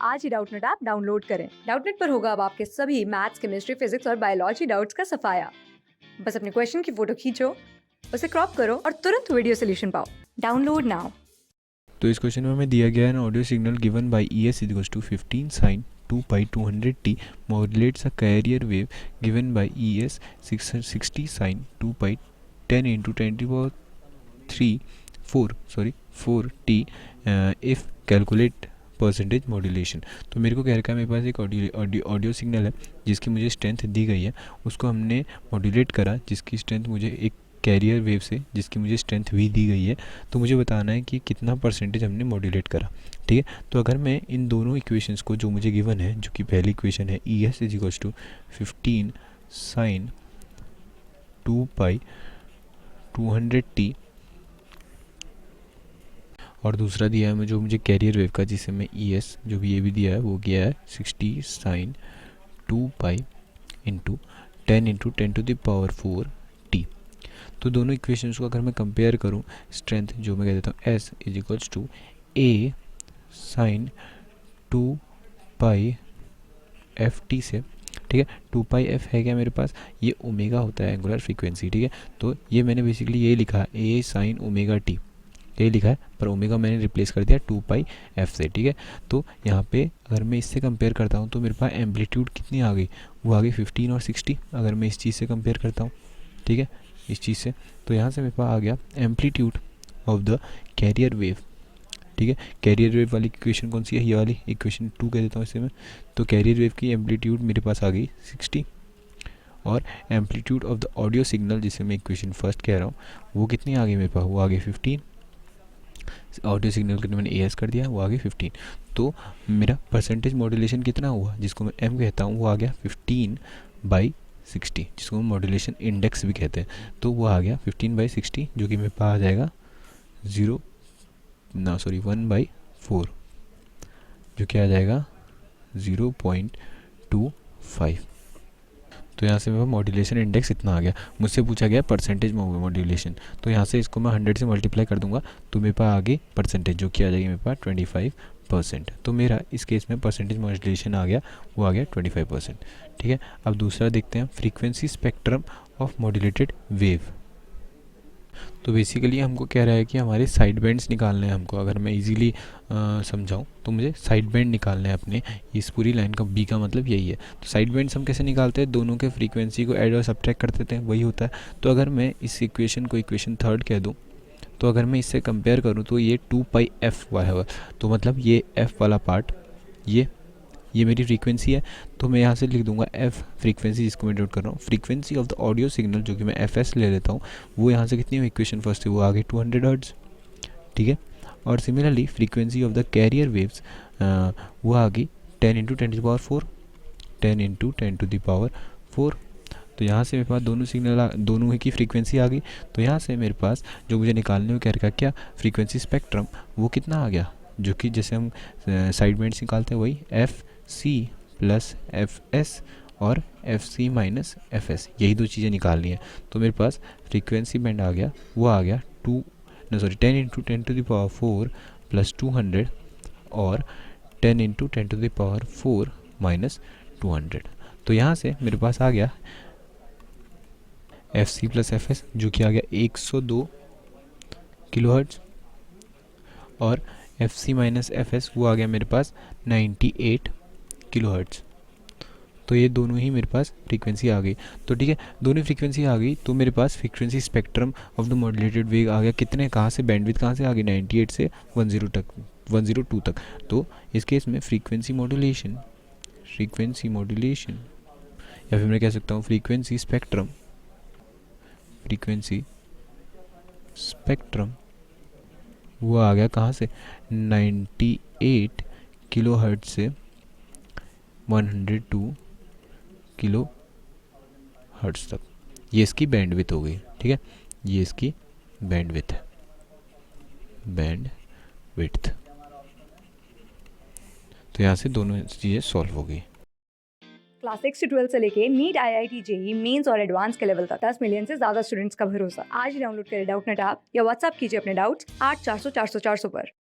आज ही Doubtnut app download करें। Doubtnut पर होगा अब आपके सभी मैथ्स, केमिस्ट्री, फिजिक्स और बायोलॉजी डाउट्स का सफाया। बस अपने क्वेश्चन की फोटो खींचो, उसे क्रॉप करो और तुरंत वीडियो सोल्यूशन पाओ। Download now. तो इस क्वेश्चन में हमें दिया गया है ना, audio signal given by ES equals to 15 sin 2 pi 200t modulates a carrier wave given by ES 60 sin 2 pi 10 into 10 to the power 4t if calculate percentage modulation. तो मेरे को कह रखा है मेरे पास एक ऑडियो सिग्नल है जिसकी मुझे स्ट्रेंथ दी गई है, उसको हमने मॉड्यूलेट करा जिसकी स्ट्रेंथ मुझे एक कैरियर वेव से जिसकी मुझे स्ट्रेंथ भी दी गई है। तो मुझे बताना है कि कितना परसेंटेज हमने मॉड्यूलेट करा। ठीक है, तो अगर मैं इन दोनों इक्वेशंस को जो मुझे गिवन है, जो कि पहली इक्वेशन है ES equals to 15 sin 2 pi 200t और दूसरा दिया है जो मुझे कैरियर वेव का, जिसे मैं ES जो भी ये भी दिया है वो गया है 60 sin 2 pi into 10 into 10 to the power 4t। तो दोनों इक्वेशंस को अगर मैं कंपेयर करूं, स्ट्रेंथ जो मैं कह देता हूँ S is equals to A sin 2 pi ft से। ठीक है, 2 pi f है क्या मेरे पास, ये ओमेगा होता है एंगुलर फ्रीक्वेंसी। ठीक है, तो ये मैंने बेसिकली ये लिखा है A sin ओमेगा t, ये लिखा है, पर ओमेगा मैंने रिप्लेस कर दिया 2 पाई एफ से। ठीक है, तो यहाँ पे अगर मैं इससे कंपेयर करता हूँ तो मेरे पास एम्पलीट्यूड कितनी आ गई, वो आ गई 15 और 60। अगर मैं इस चीज़ से कंपेयर करता हूँ, ठीक है, इस चीज़ से, तो यहाँ से मेरे पास आ गया amplitude of the carrier wave. ठीक है, कैरियर वेव वाली इक्वेशन कौन सी है, ये वाली इक्वेशन 2 कह देता हूँ इसे मैं। तो कैरियर वेव की एम्पलीट्यूड मेरे पास आ गई 60 और amplitude of the audio signal जिसे मैं इक्वेशन फर्स्ट कह रहा हूँ वो कितनी आ गई मेरे पास, वो आ गई 15। ऑडियो सिग्नल के मैंने AS कर दिया, वो आ गया 15। तो मेरा परसेंटेज मॉड्यूलेशन कितना हुआ, जिसको मैं M कहता हूँ, वो आ गया 15/60, जिसको हम मॉड्यूलेशन इंडेक्स भी कहते हैं। तो वो आ गया 15/60, जो कि मेरे पास आ जाएगा 1/4, जो कि आ जाएगा 0.25। तो यहाँ से मेरा मॉड्यूलेशन इंडेक्स इतना आ गया। मुझसे पूछा गया परसेंटेज मॉड्यूलेशन, तो यहाँ से इसको मैं 100 से मल्टीप्लाई कर दूंगा तो मेरे पास आगे परसेंटेज जो कि आ जाएगी मेरे पास 25%। तो मेरा इस केस में परसेंटेज मॉड्यूलेशन आ गया, वो आ गया 25%। ठीक है, अब दूसरा देखते हैं, frequency spectrum of modulated wave. तो बेसिकली हमको कह रहा है कि हमारे साइड बैंड्स निकालने हैं हमको। अगर मैं इजीली समझाऊं तो मुझे साइड बैंड निकालने हैं अपने, इस पूरी लाइन का B का मतलब यही है। तो साइड बैंड्स हम कैसे निकालते हैं, दोनों के फ्रीक्वेंसी को ऐड और सब्ट्रैक्ट कर देते हैं, वही होता है। तो अगर मैं इस इक्वेशन को इक्वेशन थर्ड कह दूँ, तो अगर मैं इससे कंपेयर करूँ तो ये 2 पाई एफ हुआ है, तो मतलब ये एफ वाला पार्ट, ये मेरी फ्रीक्वेंसी है। तो मैं यहाँ से लिख दूंगा एफ फ्रीक्वेंसी, जिसको मैं नोट कर रहा हूँ, frequency of the audio signal, जो कि मैं FS ले लेता हूँ, वो यहाँ से कितनी इक्वेशन फर्स्ट थी, वो आ गई 200 हर्ट्ज। ठीक है, और similarly frequency of the carrier waves वो आ गई 10 into 10 to the power 4, 10 into 10 to the power 4। तो यहाँ से मेरे पास दोनों सिग्नल दोनों की फ्रीक्वेंसी आ गई। तो यहाँ से मेरे पास जो मुझे निकालने को कह रखा क्या, फ्रीक्वेंसी स्पेक्ट्रम, वो कितना आ गया, जो कि जैसे हम साइड बैंड्स निकालते हैं वही FC प्लस FS और FC माइनस FS, यही दो चीज़ें निकालनी है। तो मेरे पास फ्रीक्वेंसी बैंड आ गया, वो आ गया 10 into 10 to the power 4 plus 200 और 10 into 10 to the power 4 minus 200। तो यहाँ से मेरे पास आ गया FC प्लस FS, जो कि आ गया 102 किलोहर्ट्ज, और FC माइनस FS वो आ गया मेरे पास 98 किलोहर्ट्ज। तो ये दोनों ही मेरे पास फ्रीक्वेंसी आ गई। तो ठीक है, दोनों फ्रीक्वेंसी आ गई, तो मेरे पास frequency spectrum of the modulated wave आ गया कितने, कहाँ से, बैंडविड्थ कहाँ से आ गई, 98 से 102 तक। तो इस केस में फ्रीक्वेंसी मॉड्यूलेशन या फिर मैं कह सकता हूँ फ्रीक्वेंसी स्पेक्ट्रम वो आ गया कहाँ से, 98 किलो हर्ट्ज से 102 किलो हर्ट्ज तक। ये इसकी बैंडविड्थ हो गई। ठीक है, ये इसकी बैंडविड्थ है, बैंडविड्थ। तो यहाँ से दोनों चीज़ें सॉल्व हो गई। क्लास 6 से 12 से लेके नीट, IIT, JEE मेंस और एडवांस के लेवल तक 10 मिलियन से ज्यादा स्टूडेंट्स का भरोसा। आज ही डाउनलोड करें डाउटनेट ऐप या व्हाट्सएप कीजिए अपने डाउट्स 8400 400 400 पर।